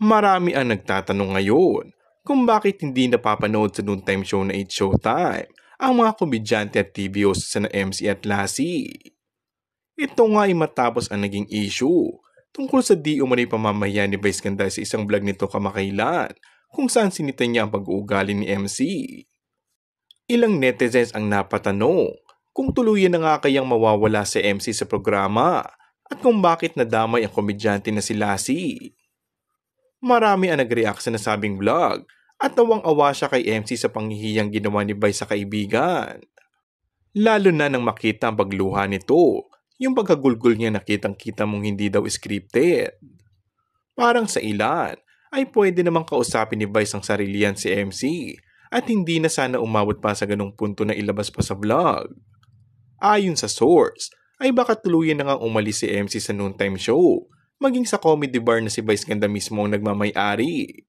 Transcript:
Marami ang nagtatanong ngayon kung bakit hindi napapanood sa noontime show na It's Showtime ang mga komedyante at TV hosts na MC at Lassie. Ito nga ay matapos ang naging issue tungkol sa di umano'y pamamahiya ni Vice Ganda sa isang vlog nito kamakailan kung saan sinita niya ang pag-uugali ni MC. Ilang netizens ang napatanong kung tuluyan na nga kayang mawawala si MC sa programa at kung bakit nadamay ang komedyante na si Lassie. Marami ang nag-react sa nasabing vlog at nawang-awa siya kay MC sa panghihiyang ginawa ni Vice sa kaibigan. Lalo na nang makita ang pagluha nito, yung pagkagulgol niya nakitang-kita mong hindi daw scripted. Parang sa ilan ay pwede namang kausapin ni Vice ang sarilian si MC at hindi na sana umabot pa sa ganung punto na ilabas pa sa vlog. Ayon sa source, ay baka tuluyan na nga umalis si MC sa noontime show, maging sa comedy bar na si Vice Ganda mismo ang nagmamay-ari.